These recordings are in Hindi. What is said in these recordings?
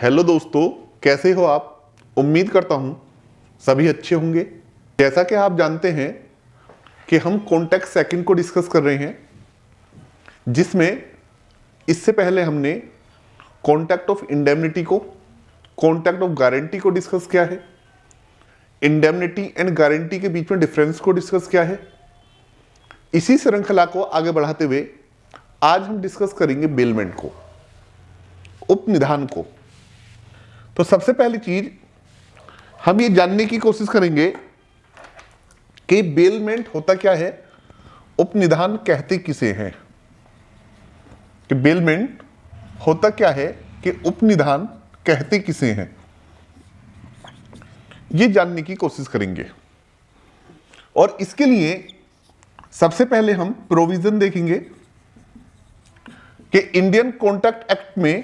हेलो दोस्तों, कैसे हो आप। उम्मीद करता हूं सभी अच्छे होंगे। जैसा कि आप जानते हैं कि हम कॉन्टैक्ट सेकंड को डिस्कस कर रहे हैं, जिसमें इससे पहले हमने कॉन्टैक्ट ऑफ इंडेमनिटी को, कॉन्टैक्ट ऑफ गारंटी को डिस्कस किया है, इंडेमनिटी एंड गारंटी के बीच में डिफरेंस को डिस्कस किया है। इसी श्रृंखला को आगे बढ़ाते हुए आज हम डिस्कस करेंगे बेलमेंट को, उपनिधान को। तो सबसे पहली चीज हम ये जानने की कोशिश करेंगे कि बेलमेंट होता क्या है, उपनिधान कहते किसे हैं। कि बेलमेंट होता क्या है, कि उपनिधान कहते किसे हैं, ये जानने की कोशिश करेंगे। और इसके लिए सबसे पहले हम प्रोविजन देखेंगे कि इंडियन कॉन्ट्रैक्ट एक्ट में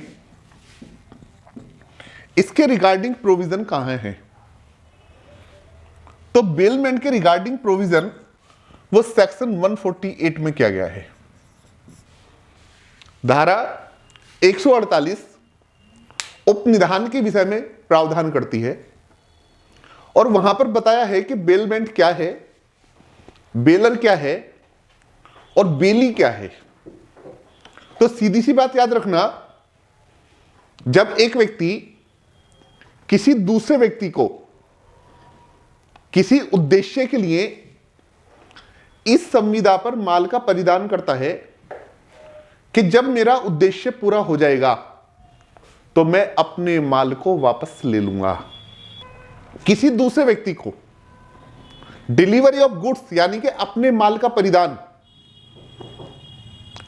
इसके रिगार्डिंग प्रोविजन कहां है। तो बेलमेंट के रिगार्डिंग प्रोविजन वो सेक्शन 148 में किया गया है। धारा 148 उपनिधान के विषय में प्रावधान करती है और वहां पर बताया है कि बेलमेंट क्या है, बेलर क्या है और बेली क्या है। तो सीधी सी बात याद रखना, जब एक व्यक्ति किसी दूसरे व्यक्ति को किसी उद्देश्य के लिए इस संविदा पर माल का परिधान करता है कि जब मेरा उद्देश्य पूरा हो जाएगा तो मैं अपने माल को वापस ले लूंगा। किसी दूसरे व्यक्ति को डिलीवरी ऑफ गुड्स यानी कि अपने माल का परिधान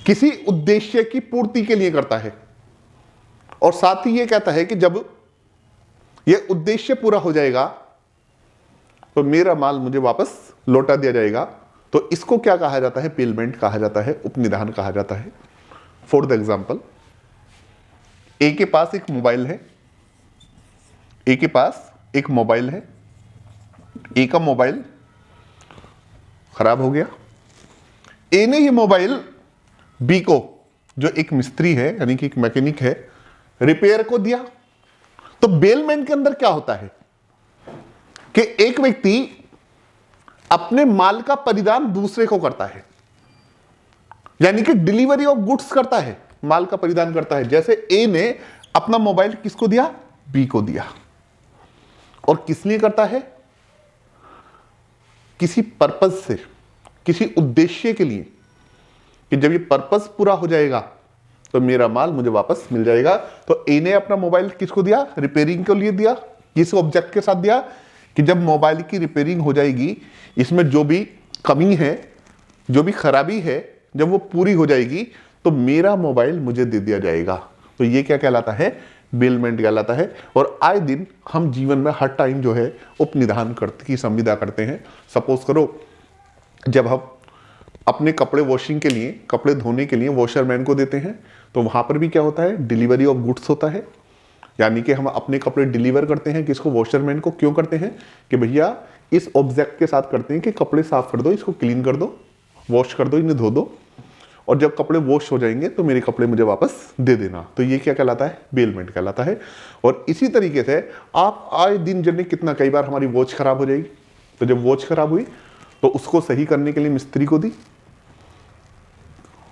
किसी उद्देश्य की पूर्ति के लिए करता है और साथ ही यह कहता है कि जब यह उद्देश्य पूरा हो जाएगा तो मेरा माल मुझे वापस लौटा दिया जाएगा। तो इसको क्या कहा जाता है, बेलमेंट कहा जाता है, उपनिधान कहा जाता है। फॉर द एग्जांपल, ए के पास एक मोबाइल है, ए के पास एक मोबाइल है, ए का मोबाइल खराब हो गया। ए ने ये मोबाइल बी को, जो एक मिस्त्री है यानी कि एक मैकेनिक है, रिपेयर को दिया। तो बेलमेंट के अंदर क्या होता है कि एक व्यक्ति अपने माल का परिधान दूसरे को करता है, यानी कि डिलीवरी ऑफ गुड्स करता है, माल का परिधान करता है। जैसे ए ने अपना मोबाइल किसको दिया, बी को दिया। और किस लिए करता है, किसी पर्पज से, किसी उद्देश्य के लिए, कि जब ये पर्पज पूरा हो जाएगा तो मेरा माल मुझे वापस मिल जाएगा। तो ए ने अपना मोबाइल किसको दिया, रिपेयरिंग के लिए दिया। किस ऑब्जेक्ट के साथ दिया कि जब मोबाइल की रिपेयरिंग हो जाएगी, इसमें जो भी कमी है, जो भी खराबी है, जब वो पूरी हो जाएगी तो मेरा मोबाइल मुझे दे दिया जाएगा। तो ये क्या कहलाता है, बेलमेंट कहलाता है। और आए दिन हम जीवन में हर टाइम जो है उपनिधान की संविदा करते हैं। सपोज करो जब हम अपने कपड़े वॉशिंग के लिए, कपड़े धोने के लिए वॉशरमैन को देते हैं, तो वहां पर भी क्या होता है, डिलीवरी ऑफ गुड्स होता है। यानी कि हम अपने कपड़े डिलीवर करते हैं किसको, वॉशरमैन को। क्यों करते हैं कि भैया इस ऑब्जेक्ट के साथ करते हैं कि कपड़े साफ कर दो, इसको क्लीन कर दो, वॉश कर दो, इन्हें धो दो, और जब कपड़े वॉश हो जाएंगे तो मेरे कपड़े मुझे वापस दे देना। तो ये क्या कहलाता है, बेलमेंट कहलाता है। और इसी तरीके से आप आए दिन जने कितना, कई बार हमारी वॉच खराब हो जाएगी, तो जब वॉच खराब हुई तो उसको सही करने के लिए मिस्त्री को दी,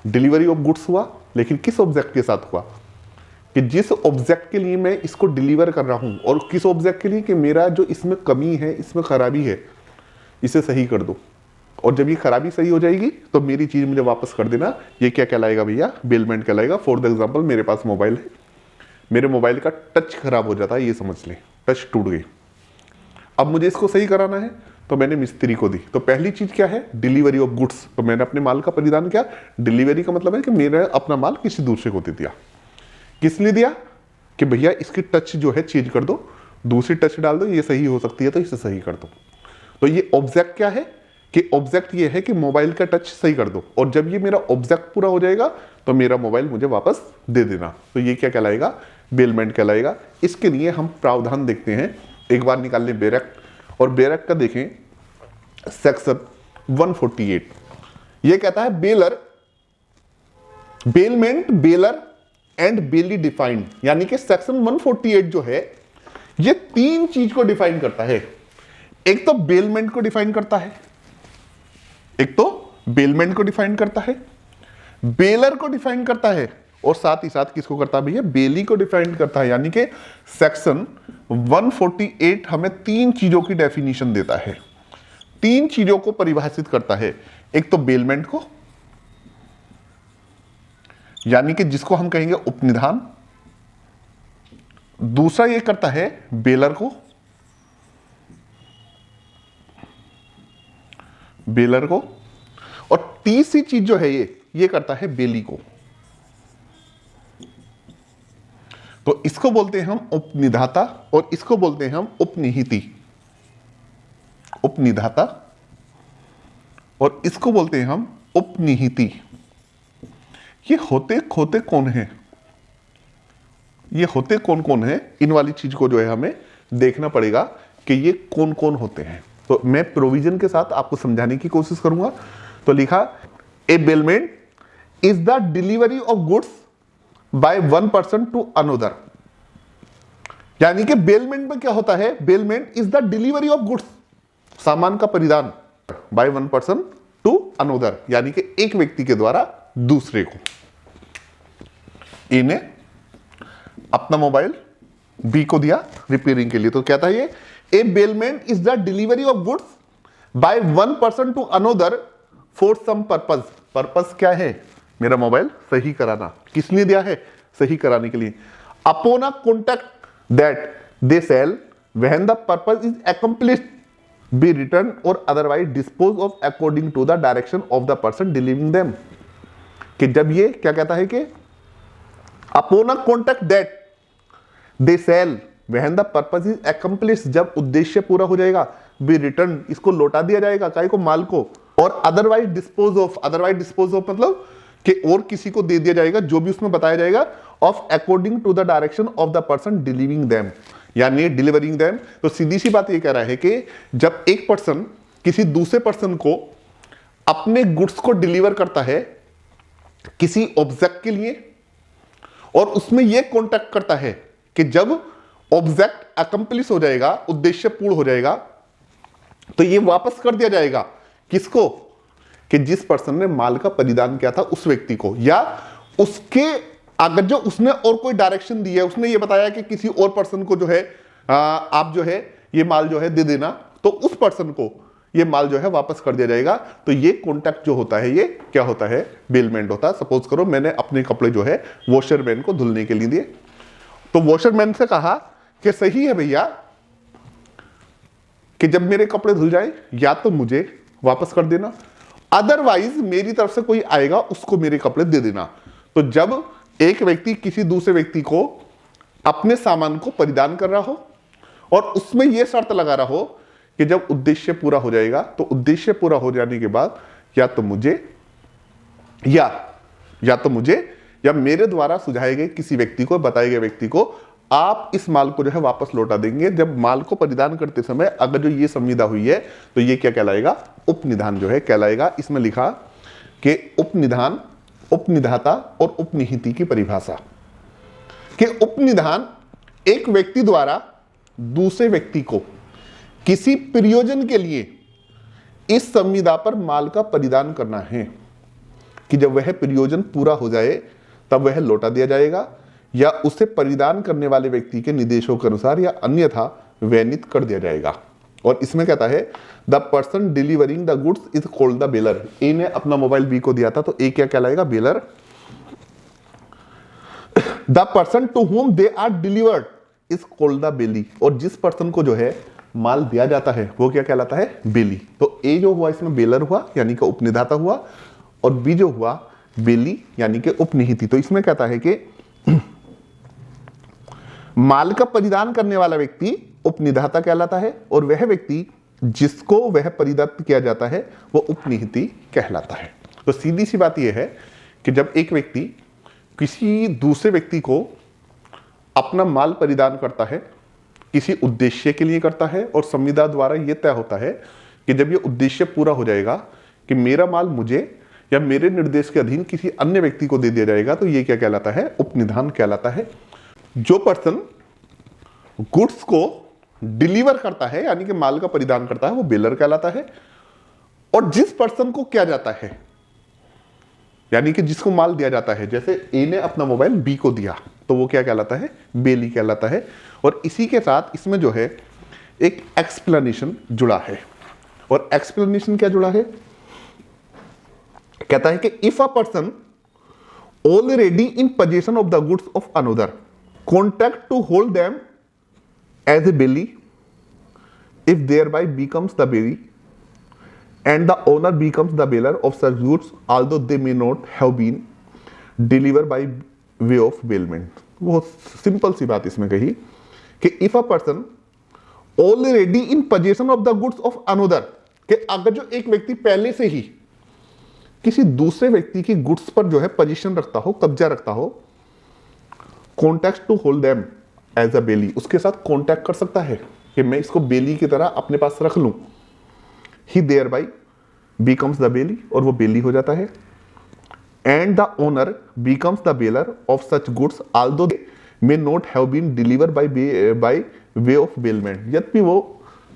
डिलीवरी ऑफ गुड्स हुआ। लेकिन किस ऑब्जेक्ट के साथ हुआ, कि जिस ऑब्जेक्ट के लिए मैं इसको डिलीवर कर रहा हूं, और किस ऑब्जेक्ट के लिए कि मेरा जो इसमें कमी है, इसमें खराबी है, इसे सही कर दो। और जब ये खराबी सही हो जाएगी तो मेरी चीज मुझे वापस कर देना। ये क्या कहलाएगा भैया, बेलमेंट कहलाएगा। फॉर द एग्जांपल, मेरे पास मोबाइल है, मेरे मोबाइल का टच खराब हो जाता है, ये समझ लें टच टूट गई। अब मुझे इसको सही कराना है तो मैंने मिस्त्री को दी। तो पहली चीज क्या है, डिलीवरी ऑफ गुड्स। तो मैंने अपने माल का परिधान किया। डिलीवरी का मतलब है कि मैंने अपना माल किसी दूसरे को दे दिया। किस लिए दिया, कि भैया इसकी टच जो है चेंज कर दो, दूसरी टच डाल दो, ये सही हो सकती है तो इसे सही कर दो। तो ये ऑब्जेक्ट क्या है, कि ऑब्जेक्ट ये है कि मोबाइल का टच सही कर दो, और जब ये मेरा ऑब्जेक्ट पूरा हो जाएगा तो मेरा मोबाइल मुझे वापस दे देना। तो ये क्या कहलाएगा, बेलमेंट कहलाएगा। इसके लिए हम प्रावधान देखते हैं। एक बार निकाल लें बेरेक्ट, और बेरेक्ट का देखें सेक्शन 148। ये कहता है bailor, bailment bailor and bailee defined, यानी कि सेक्शन 148 जो है ये 3 चीज को डिफाइन करता है। एक तो बेलमेंट को डिफाइन करता है, एक तो बेलमेंट को डिफाइन करता है, बेलर को डिफाइन करता है, और साथ ही साथ किसको करता है भैया, बेली को डिफाइन करता है। यानी कि सेक्शन 148 हमें 3 चीजों की डेफिनेशन देता है, 3 चीजों को परिभाषित करता है। एक तो बेलमेंट को, यानी कि जिसको हम कहेंगे उपनिधान। दूसरा ये करता है बेलर को, और तीसरी चीज जो है ये करता है बेली को। तो इसको बोलते हैं हम उपनिधाता और इसको बोलते हैं हम उपनिहिति। उपनिधाता और इसको बोलते हैं हम उपनिहिति। ये होते खोते कौन है, ये होते कौन कौन है, इन वाली चीज को जो है हमें देखना पड़ेगा कि ये कौन कौन होते हैं। तो मैं प्रोविजन के साथ आपको समझाने की कोशिश करूंगा। तो लिखा, A bailment is the delivery of goods by one person to another. यानी कि बेलमेंट में क्या होता है, bailment is the delivery of goods, सामान का परिधान, by one person to another, यानी कि एक व्यक्ति के द्वारा दूसरे को। ए ने अपना मोबाइल बी को दिया रिपेयरिंग के लिए, तो क्या था ये, A bailment is the delivery of goods by one person to another for some purpose. Purpose क्या है, मेरा मोबाइल सही कराना। किस लिए दिया है, सही कराने के लिए। Upon a contact that they shall when the purpose is accomplished be return और otherwise dispose of according to the direction of the person delivering them. कि जब ये क्या कहता है कि upon a contact that they shall when the purpose is accomplished, जब उद्देश्य पूरा हो जाएगा, बी रिटर्न, इसको लौटा दिया जाएगा, काय को, माल को, और otherwise dispose of, otherwise dispose of मतलब कि और किसी को दे दिया जाएगा, जो भी उसमें बताया जाएगा, of according to the direction of the person delivering them, यानी डिलीवरिंग देम। तो सीधी सी बात ये कह रहा है कि जब एक पर्सन किसी दूसरे पर्सन को अपने गुड्स को डिलीवर करता है किसी ऑब्जेक्ट के लिए, और उसमें यह कॉन्टैक्ट करता है कि जब ऑब्जेक्ट अकम्प्लिश हो जाएगा, उद्देश्य पूर्ण हो जाएगा, तो यह वापस कर दिया जाएगा किसको, कि जिस पर्सन ने माल का परिधान किया था उस व्यक्ति को, या उसके अगर जो उसने और कोई डायरेक्शन दी है, उसने ये बताया कि किसी और पर्सन को जो है आप जो है ये माल जो है दे देना, तो उस पर्सन को ये माल जो है वापस कर दिया जाएगा। तो ये कॉन्टैक्ट जो होता है ये क्या होता है, बेलमेंट होता है। सपोज करो मैंने अपने कपड़े जो है वॉशरमैन को धुलने के लिए दिए, तो वॉशरमैन से कहा कि सही है भैया कि जब मेरे कपड़े धुल जाए या तो मुझे वापस कर देना, अदरवाइज मेरी तरफ से कोई आएगा उसको मेरे कपड़े दे देना। तो जब एक व्यक्ति किसी दूसरे व्यक्ति को अपने सामान को परिधान कर रहा हो और उसमें यह शर्त लगा रहा हो कि जब उद्देश्य पूरा हो जाएगा, तो उद्देश्य पूरा हो जाने के बाद या तो मुझे या मेरे द्वारा सुझाए गए किसी व्यक्ति को, बताए गए व्यक्ति को आप इस माल को जो है वापस लौटा देंगे। जब माल को परिधान करते समय अगर जो ये संविदा हुई है तो ये क्या कहलाएगा, उपनिधान जो है कहलाएगा। इसमें लिखा कि उपनिधान, उपनिधाता और उपनिहिति की परिभाषा कि उपनिधान एक व्यक्ति द्वारा दूसरे व्यक्ति को किसी प्रयोजन के लिए इस संविदा पर माल का परिधान करना है कि जब वह प्रयोजन पूरा हो जाए तब वह लौटा दिया जाएगा, या उसे परिधान करने वाले व्यक्ति के निर्देशों के अनुसार या अन्यथा वैनित कर दिया जाएगा। और इसमें कहता है the person delivering the goods is called the bailor. A ने अपना मोबाइल बी को दिया था, तो ए क्या कहलाएगा, baler. The person to whom they are delivered is called the bailee. और जिस पर्सन को जो है माल दिया जाता है वो क्या कहलाता है, बेली। तो ए जो हुआ इसमें बेलर हुआ यानी कि उपनिधाता हुआ, और बी जो हुआ बेली यानी कि उपनिहिति। तो इसमें कहता है कि माल का परिधान करने वाला व्यक्ति उपनिधाता कहलाता है, और वह व्यक्ति जिसको वह परिदत्त किया जाता है वो उपनिहिति कहलाता है। तो सीधी सी बात यह है कि जब एक व्यक्ति किसी दूसरे व्यक्ति को अपना माल परिधान करता है, किसी उद्देश्य के लिए करता है, और संविदा द्वारा यह तय होता है कि जब यह उद्देश्य पूरा हो जाएगा कि मेरा माल मुझे या मेरे निर्देश के अधीन किसी अन्य व्यक्ति को दे दिया जाएगा तो ये क्या कहलाता है, उपनिधान कहलाता है। जो पर्सन गुड्स को डिलीवर करता है यानी कि माल का परिधान करता है वो बेलर कहलाता है। और जिस पर्सन को किया जाता है यानी कि जिसको माल दिया जाता है, जैसे ए ने अपना मोबाइल बी को दिया तो वो क्या कहलाता है, बेली कहलाता है। और इसी के साथ इसमें जो है एक एक्सप्लेनेशन जुड़ा है। और एक्सप्लेनेशन क्या जुड़ा है, कहता है कि if a person already in position of the goods of another contract to hold them as a bailee if thereby becomes the bailee and the owner becomes the bearer of such goods although they may not have been delivered by way of bailment। बहुत सिंपल सी बात इसमें कही कि if a person already in possession of the goods of another, कि अगर जो एक व्यक्ति पहले से ही किसी दूसरे व्यक्ति की गुड्स पर जो है पोजीशन रखता हो, कब्जा रखता हो, contact to hold them as a bailee, उसके साथ कॉन्टैक्ट कर सकता है कि मैं इसको बेली की तरह अपने पास रख लूं। He thereby becomes the बेली, और वो बेली हो जाता है। And the owner becomes the bearer of such goods although they may not have been delivered by way of bailment। यद्यपि वो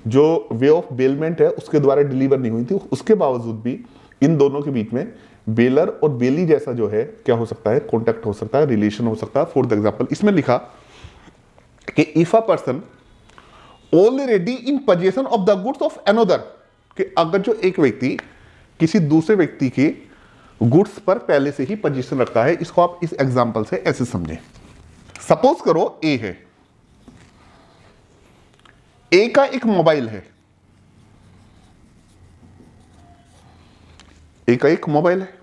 जो वे ऑफ बेलमेंट है उसके द्वारा डिलीवर नहीं हुई थी, उसके बावजूद भी इन दोनों के बीच में बेलर और बेली जैसा जो है क्या हो सकता है, कॉन्टैक्ट हो सकता है, रिलेशन हो सकता है। फॉर एग्जाम्पल इसमें लिखा कि if a person already in position of the goods of another, कि अगर जो एक व्यक्ति किसी दूसरे व्यक्ति के गुड्स पर पहले से ही पोजीशन रखता है। इसको आप इस एग्जांपल से ऐसे समझें। सपोज करो ए है, ए का एक मोबाइल है, ए का एक मोबाइल है,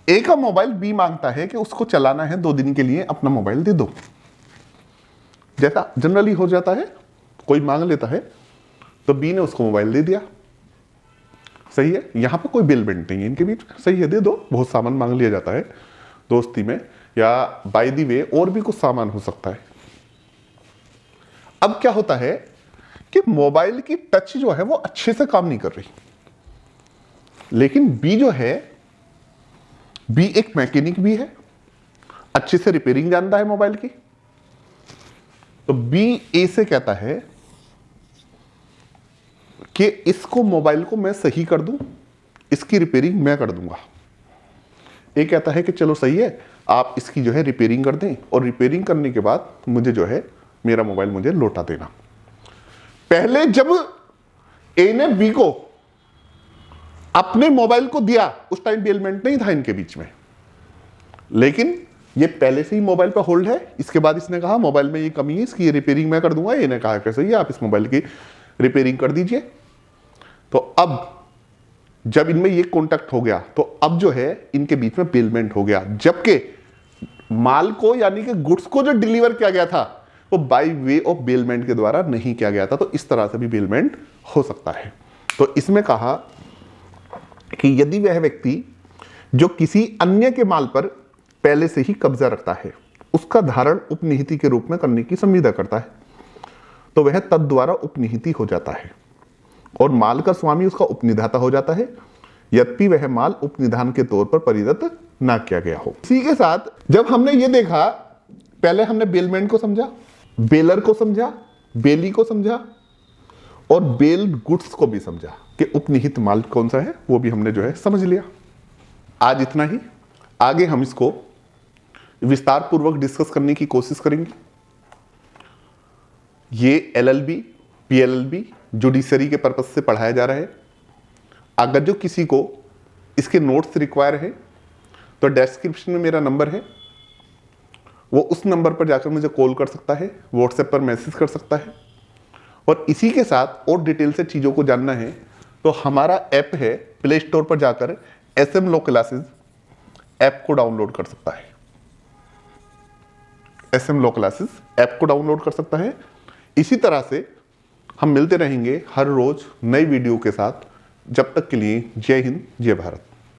ए का मोबाइल बी मांगता है कि उसको चलाना है 2 दिन के लिए, अपना मोबाइल दे दो। जैसा जनरली हो जाता है, कोई मांग लेता है तो बी ने उसको मोबाइल दे दिया, सही है। यहां पर कोई बेलमेंट नहीं है इनके बीच, सही है, दे दो। बहुत सामान मांग लिया जाता है दोस्ती में, या बाय द वे और भी कुछ सामान हो सकता है। अब क्या होता है कि मोबाइल की टच जो है वो अच्छे से काम नहीं कर रही, लेकिन बी जो है, बी एक मैकेनिक भी है, अच्छे से रिपेयरिंग जानता है मोबाइल की। तो बी ए से कहता है कि इसको मोबाइल को मैं सही कर दूं, इसकी रिपेयरिंग मैं कर दूंगा। ए कहता है कि चलो सही है, आप इसकी जो है रिपेयरिंग कर दें और रिपेयरिंग करने के बाद मुझे जो है मेरा मोबाइल मुझे लौटा देना। पहले जब ए ने बी को अपने मोबाइल को दिया उस टाइम बेलमेंट नहीं था इनके बीच में, लेकिन ये पहले से ही मोबाइल पर होल्ड है। इसके बाद इसने कहा मोबाइल में ये कमी है, इसकी रिपेयरिंग मैं कर दूंगा। ए ने कहा कि सही है, आप इस मोबाइल की रिपेयरिंग कर दीजिए। तो अब जब इनमें ये कॉन्टैक्ट हो गया तो अब जो है इनके बीच में बेलमेंट हो गया, जबकि माल को यानी कि गुड्स को जो डिलीवर किया गया था वो बाय वे ऑफ बेलमेंट के द्वारा नहीं किया गया था। तो इस तरह से भी बेलमेंट हो सकता है। तो इसमें कहा कि यदि वह व्यक्ति जो किसी अन्य के माल पर पहले से ही कब्जा रखता है, उसका धारण उपनिहिति के रूप में करने की संविदा करता है, तो वह तद द्वारा उपनिहिति हो जाता है और माल का स्वामी उसका उपनिधाता हो जाता है, यद्यपि वह माल उपनिधान के तौर पर परिणत ना किया गया हो। इसी के साथ जब हमने ये देखा, पहले हमने बेलमेंट को समझा, बेलर को समझा, बेली को समझा और बेल गुड्स को भी समझा कि उपनिहित माल कौन सा है, वो भी हमने जो है समझ लिया। आज इतना ही, आगे हम इसको विस्तार पूर्वक डिस्कस करने की कोशिश करेंगे। ये LLB, PLLB जुडिशरी के पर्पज से पढ़ाया जा रहा है। अगर जो किसी को इसके नोट्स रिक्वायर है तो डिस्क्रिप्शन में मेरा नंबर है, वो उस नंबर पर जाकर मुझे कॉल कर सकता है, व्हाट्सएप पर मैसेज कर सकता है। और इसी के साथ और डिटेल से चीज़ों को जानना है तो हमारा ऐप है, प्ले स्टोर पर जाकर SM लो क्लासेस ऐप को डाउनलोड कर सकता है। SM लो क्लासेस ऐप को डाउनलोड कर सकता है। इसी तरह से हम मिलते रहेंगे हर रोज नई वीडियो के साथ। जब तक के लिए जय हिंद, जय भारत।